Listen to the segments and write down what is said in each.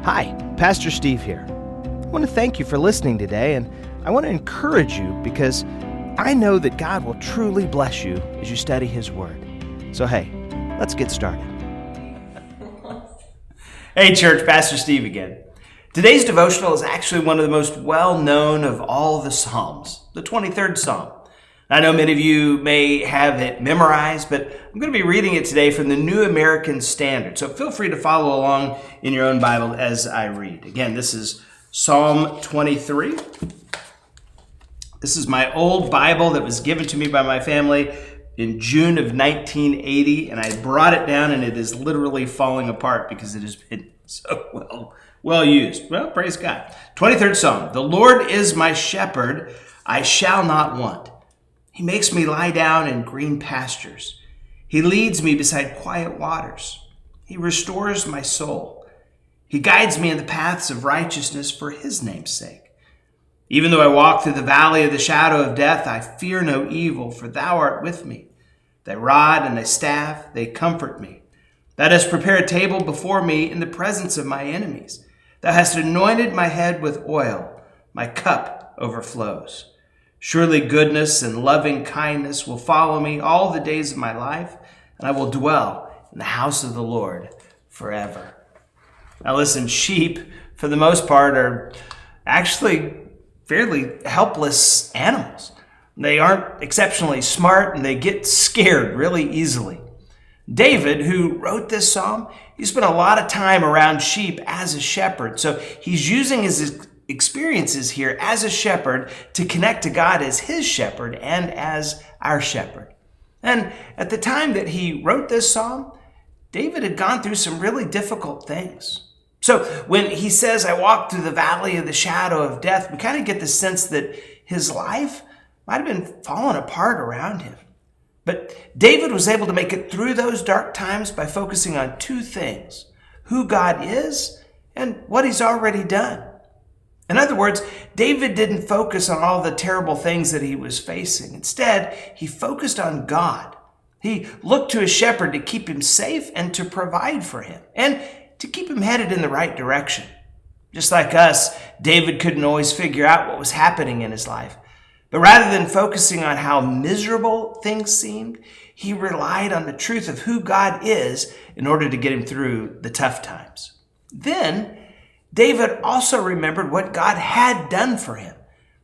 Hi, Pastor Steve here. I want to thank you for listening today, and I want to encourage you because I know that God will truly bless you as you study His Word. So hey, let's get started. Hey church, Pastor Steve again. Today's devotional is actually one of the most well-known of all the Psalms, the 23rd Psalm. I know many of you may have it memorized, but I'm going to be reading it today from the New American Standard. So feel free to follow along in your own Bible as I read. Again, this is Psalm 23. This is my old Bible that was given to me by my family in June of 1980, and I brought it down, and it is literally falling apart because it has been so well used. Well, praise God. 23rd Psalm. The Lord is my shepherd, I shall not want. He makes me lie down in green pastures. He leads me beside quiet waters. He restores my soul. He guides me in the paths of righteousness for His name's sake. Even though I walk through the valley of the shadow of death, I fear no evil, for Thou art with me. Thy rod and thy staff, they comfort me. Thou hast prepared a table before me in the presence of my enemies. Thou hast anointed my head with oil. My cup overflows. Surely goodness and loving kindness will follow me all the days of my life, and I will dwell in the house of the Lord forever. Now listen, sheep, for the most part, are actually fairly helpless animals. They aren't exceptionally smart, and they get scared really easily. David, who wrote this psalm, he spent a lot of time around sheep as a shepherd. So he's using his experiences here as a shepherd to connect to God as his shepherd and as our shepherd. And at the time that he wrote this psalm, David had gone through some really difficult things. So when he says, I walk through the valley of the shadow of death, we kind of get the sense that his life might have been falling apart around him. But David was able to make it through those dark times by focusing on two things: who God is and what He's already done. In other words, David didn't focus on all the terrible things that he was facing. Instead, he focused on God. He looked to his shepherd to keep him safe and to provide for him and to keep him headed in the right direction. Just like us, David couldn't always figure out what was happening in his life. But rather than focusing on how miserable things seemed, he relied on the truth of who God is in order to get him through the tough times. Then, David also remembered what God had done for him.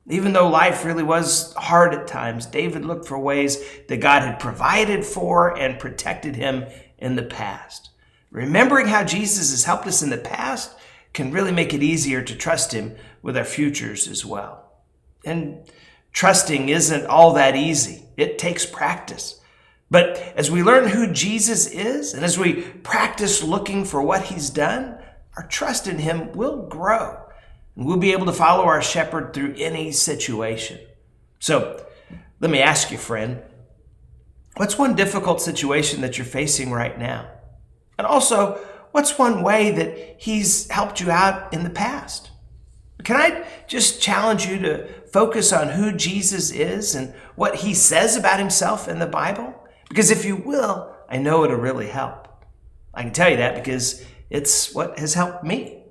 Even though life really was hard at times, David looked for ways that God had provided for and protected him in the past. Remembering how Jesus has helped us in the past can really make it easier to trust Him with our futures as well. And trusting isn't all that easy. It takes practice. But as we learn who Jesus is, and as we practice looking for what He's done, our trust in Him will grow, and we'll be able to follow our shepherd through any situation. So let me ask you, friend, what's one difficult situation that you're facing right now? And also, what's one way that He's helped you out in the past? Can I just challenge you to focus on who Jesus is and what He says about Himself in the Bible? Because if you will, I know it'll really help. I can tell you that because it's what has helped me.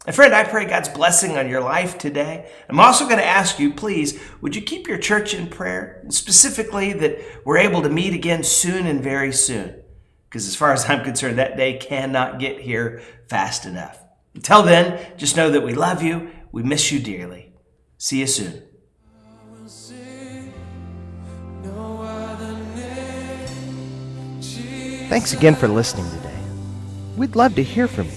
And friend, I pray God's blessing on your life today. I'm also going to ask you, please, would you keep your church in prayer? And specifically that we're able to meet again soon and very soon. Because as far as I'm concerned, that day cannot get here fast enough. Until then, just know that we love you. We miss you dearly. See you soon. Thanks again for listening today. We'd love to hear from you.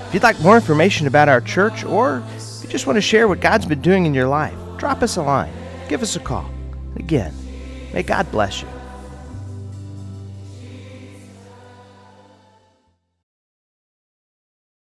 If you'd like more information about our church, or if you just want to share what God's been doing in your life, drop us a line. Give us a call. Again, may God bless you.